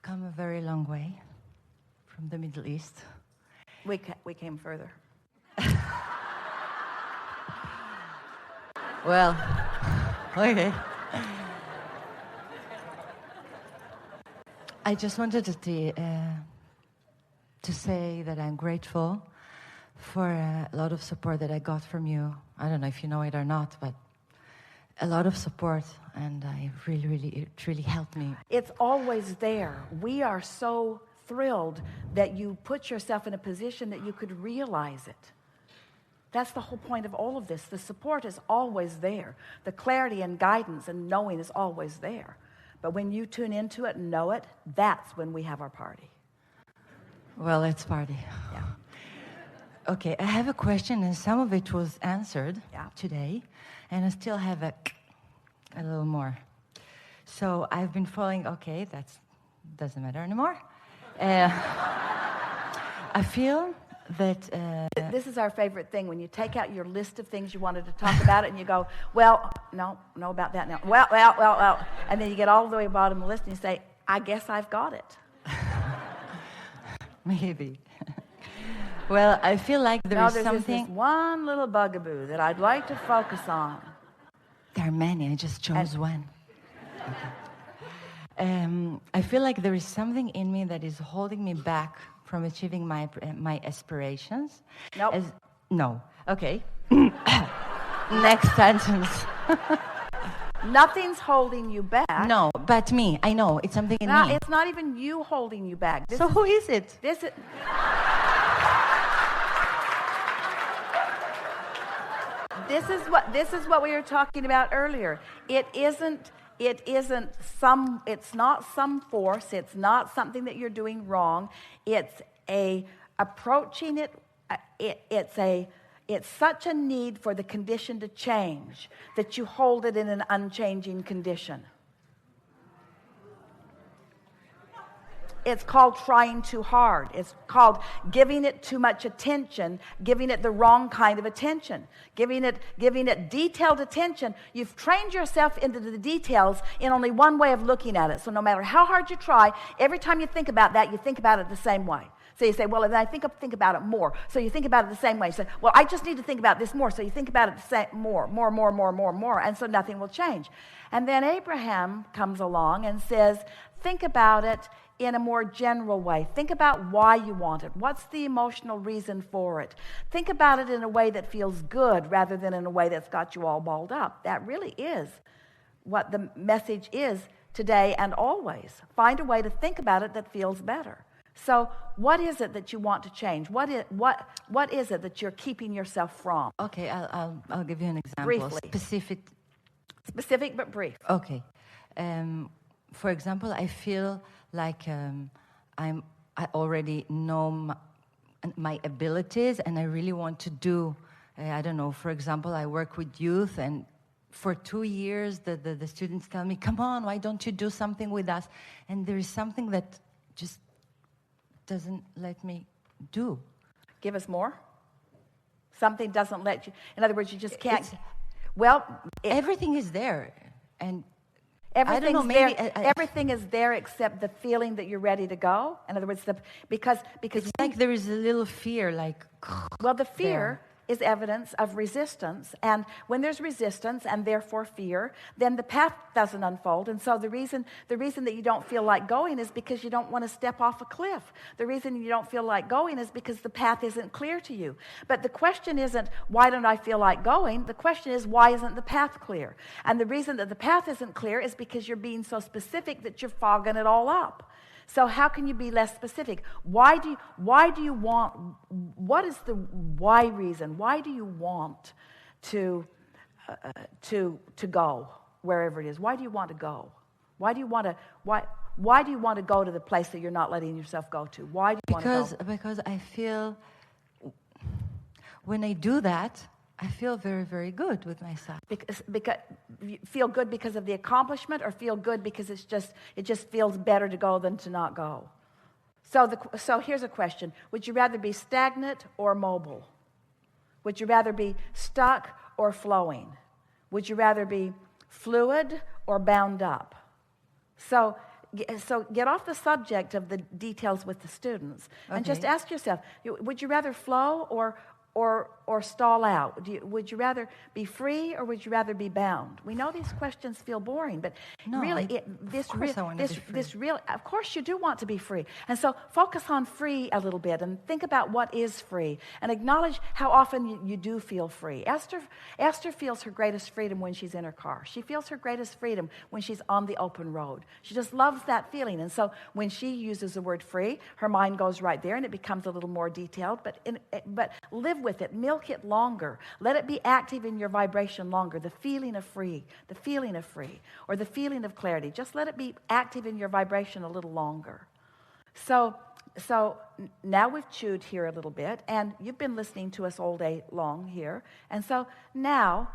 I've come a very long way from the Middle East. We came further. Well, okay. I just wanted to say that I'm grateful for a lot of support that I got from you. I don't know if you know it or not, but a lot of support, and it really helped me. It's always there. We are so thrilled that you put yourself in a position that you could realize it. That's the whole point of all of this. The support is always there. The clarity and guidance and knowing is always there. But when you tune into it and know it, that's when we have our party. Well, let's party. Yeah. Okay, I have a question, and some of it was answered today, and I still have a little more. So I've been following, okay, that doesn't matter anymore. I feel that... This is our favorite thing, when you take out your list of things you wanted to talk about it, and you go, well, no about that now. Well. And then you get all the way to the bottom of the list, and you say, I guess I've got it. Maybe. Well, I feel like there's something... this one little bugaboo that I'd like to focus on. There are many. I just chose one. Okay. I feel like there is something in me that is holding me back from achieving my aspirations. Nope. No. Okay. Next sentence. Nothing's holding you back. No, but me. I know. It's something in me. It's not even you holding you back. Who is it? This is what we were talking about earlier. It's not some force, it's not something that you're doing wrong. It's approaching it, it's such a need for the condition to change that you hold it in an unchanging condition. It's called trying too hard. It's called giving it too much attention, giving it the wrong kind of attention, giving it detailed attention. You've trained yourself into the details in only one way of looking at it. So no matter how hard you try, every time you think about that, you think about it the same way. So you say, well, then I think about it more. So you think about it the same way. You say, well, I just need to think about this more. So you think about it the same more. And so nothing will change. And then Abraham comes along and says, think about it in a more general way. Think about why you want it. What's the emotional reason for it? Think about it in a way that feels good rather than in a way that's got you all balled up. That really is what the message is today and always. Find a way to think about it that feels better. So what is it that you want to change? What is it that you're keeping yourself from? Okay, I'll give you an example. Briefly. Specific but brief. Okay. For example, I feel like I already know my abilities, and I really want to do, I don't know, for example, I work with youth, and for 2 years the students tell me, come on, why don't you do something with us? And there is something that just doesn't let me do. Give us more. Something doesn't let you, in other words, you just can't. Everything is there, and everything's there. Everything is there except the feeling that you're ready to go. In other words, because it's like there is a little fear, like. Well, the fear is evidence of resistance, and when there's resistance and therefore fear, then the path doesn't unfold. And so the reason that you don't feel like going is because you don't want to step off a cliff. The reason you don't feel like going is because the path isn't clear to you. But the question isn't, why don't I feel like going? The question is, why isn't the path clear? And the reason that the path isn't clear is because you're being so specific that you're fogging it all up. So how can you be less specific? Why do you want, what is the why reason? Why do you want to go wherever it is? Why do you want to go? Why do you want to go to the place that you're not letting yourself go to? Why do you want to go? Because I feel when I do that, I feel very, very good with myself. Because you feel good because of the accomplishment, or feel good because it just feels better to go than to not go? So here's a question. Would you rather be stagnant or mobile? Would you rather be stuck or flowing? Would you rather be fluid or bound up? So get off the subject of the details with the students and just ask yourself, would you rather flow or stall out? Would you rather be free or would you rather be bound? We know these questions feel boring, but of course you do want to be free. And so focus on free a little bit and think about what is free and acknowledge how often you do feel free. Esther feels her greatest freedom when she's in her car. She feels her greatest freedom when she's on the open road. She just loves that feeling. And so when she uses the word free, her mind goes right there and it becomes a little more detailed, but live with it, milk it longer. Let it be active in your vibration longer. The feeling of free, or the feeling of clarity. Just let it be active in your vibration a little longer. So now we've chewed here a little bit, and you've been listening to us all day long here. And so now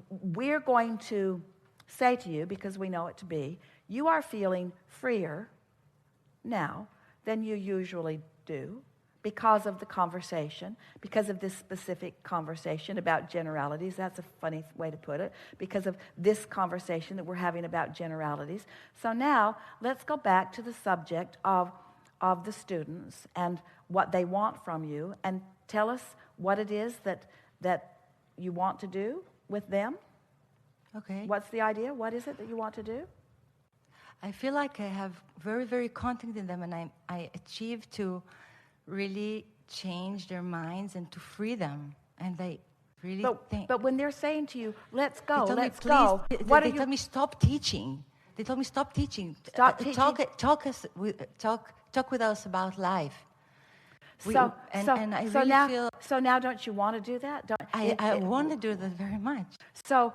we're going to say to you, because we know it to be, you are feeling freer now than you usually do, because of the conversation, because of this specific conversation about generalities. That's a funny way to put it, because of this conversation that we're having about generalities. So now let's go back to the subject of the students and what they want from you, and tell us what it is that you want to do with them. Okay. What's the idea? What is it that you want to do? I feel like I have very, very contact in them, and I achieve to really change their minds and to free them. And they really think. But when they're saying to you, let's go, let's me, go. They tell me, stop teaching. They told me, stop teaching. Stop teaching. Talk with us about life. So now don't you want to do that? I want to do that very much. So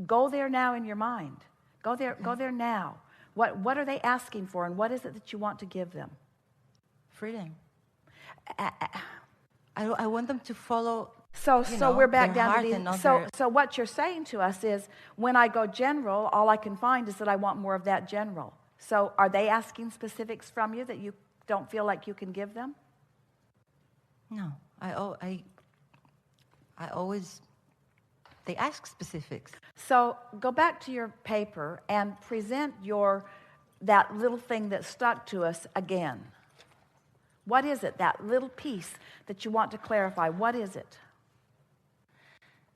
go there now in your mind. Go there now. What are they asking for, and what is it that you want to give them? Freedom. I want them to follow. So we're back down to these. So what you're saying to us is, when I go general, all I can find is that I want more of that general. So are they asking specifics from you that you don't feel like you can give them? No, I always. They ask specifics. So go back to your paper and present that little thing that stuck to us again. What is it, that little piece that you want to clarify? What is it?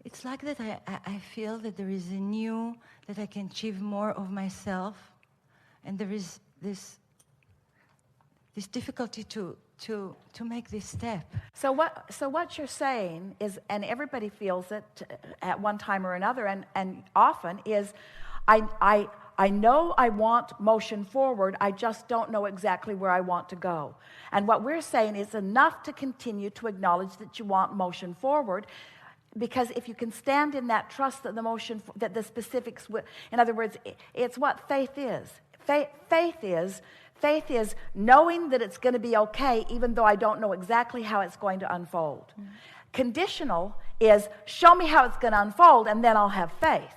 It's like that I feel that there is that I can achieve more of myself, and there is this difficulty to make this step. So what you're saying is, and everybody feels it at one time or another, and often is, I know I want motion forward, I just don't know exactly where I want to go. And what we're saying is enough to continue to acknowledge that you want motion forward, because if you can stand in that trust that that the specifics, in other words, it's what faith is. Faith is knowing that it's going to be okay, even though I don't know exactly how it's going to unfold. Mm-hmm. Conditional is, show me how it's going to unfold, and then I'll have faith.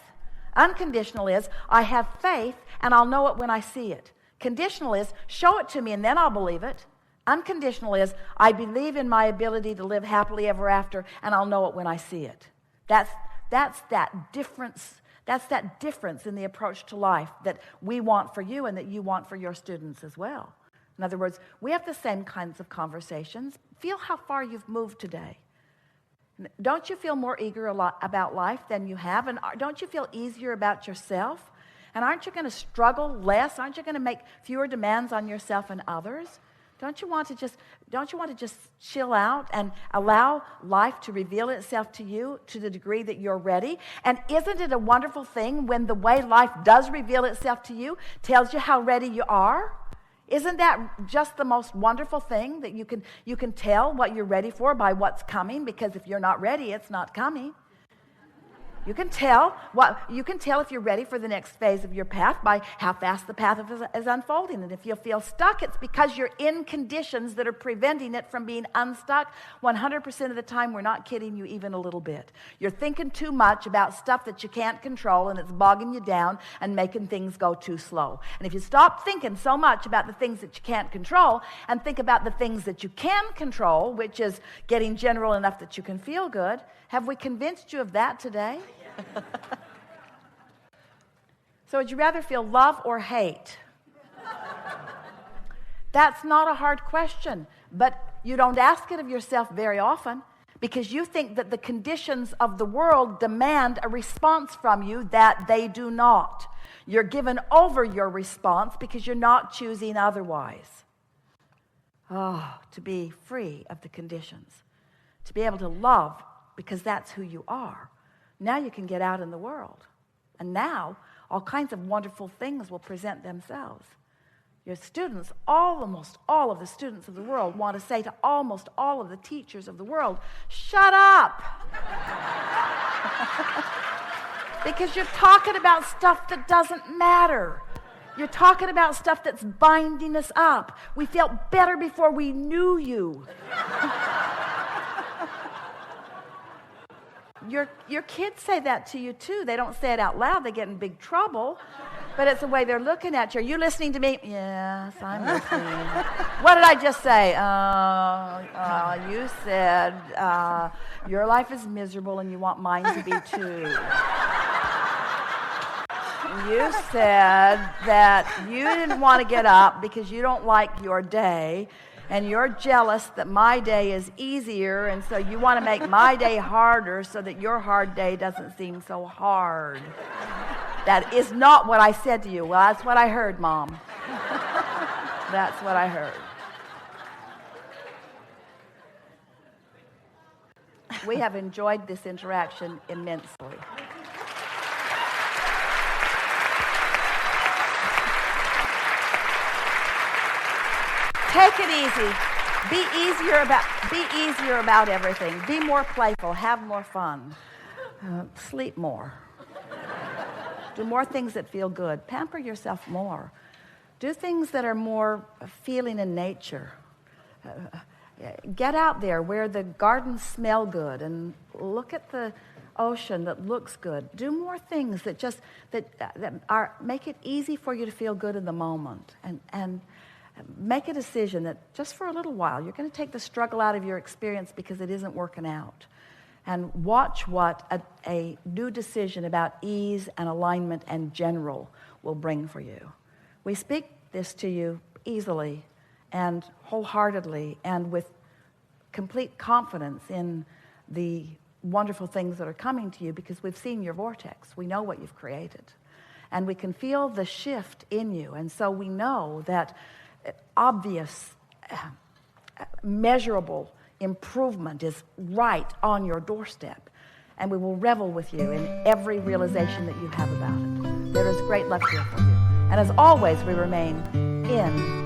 Unconditional is, I have faith, and I'll know it when I see it. Conditional is, show it to me, and then I'll believe it. Unconditional is, I believe in my ability to live happily ever after, and I'll know it when I see it. That's that difference. That's that difference in the approach to life that we want for you and that you want for your students as well. In other words, we have the same kinds of conversations. Feel how far you've moved today. Don't you feel more eager about life than you have? And don't you feel easier about yourself? And aren't you going to struggle less? Aren't you going to make fewer demands on yourself and others? Don't you want to just chill out and allow life to reveal itself to you to the degree that you're ready? And isn't it a wonderful thing when the way life does reveal itself to you tells you how ready you are? Isn't that just the most wonderful thing, that you can tell what you're ready for by what's coming? Because if you're not ready, it's not coming. You can tell if you're ready for the next phase of your path by how fast the path is unfolding. And if you feel stuck, it's because you're in conditions that are preventing it from being unstuck. 100% of the time, we're not kidding you even a little bit. You're thinking too much about stuff that you can't control, and it's bogging you down and making things go too slow. And if you stop thinking so much about the things that you can't control and think about the things that you can control, which is getting general enough that you can feel good, have we convinced you of that today? So would you rather feel love or hate? That's not a hard question, but you don't ask it of yourself very often because you think that the conditions of the world demand a response from you that they do not. You're given over your response because you're not choosing otherwise. Oh, to be free of the conditions, to be able to love because that's who you are. Now you can get out in the world, and now all kinds of wonderful things will present themselves. Your students, almost all of the students of the world want to say to almost all of the teachers of the world, shut up! Because you're talking about stuff that doesn't matter. You're talking about stuff that's binding us up. We felt better before we knew you. Your kids say that to you too. They don't say it out loud. They get in big trouble. But it's the way they're looking at you. Are you listening to me? Yes, I'm listening. What did I just say? You said your life is miserable and you want mine to be too. You said that you didn't want to get up because you don't like your day, and you're jealous that my day is easier, and so you want to make my day harder so that your hard day doesn't seem so hard. That is not what I said to you. Well, that's what I heard, Mom. That's what I heard. We have enjoyed this interaction immensely. Take it easy. Be easier about everything. Be more playful. Have more fun. Sleep more. Do more things that feel good. Pamper yourself more. Do things that are more feeling in nature. Get out there where the gardens smell good and look at the ocean that looks good. Do more things that just make it easy for you to feel good in the moment, and make a decision that just for a little while you're going to take the struggle out of your experience because it isn't working out. And watch what a new decision about ease and alignment and general will bring for you. We speak this to you easily and wholeheartedly and with complete confidence in the wonderful things that are coming to you because we've seen your vortex. We know what you've created. And we can feel the shift in you. And so we know that obvious, measurable improvement is right on your doorstep, and we will revel with you in every realization that you have about it. There is great love here for you. And as always, we remain in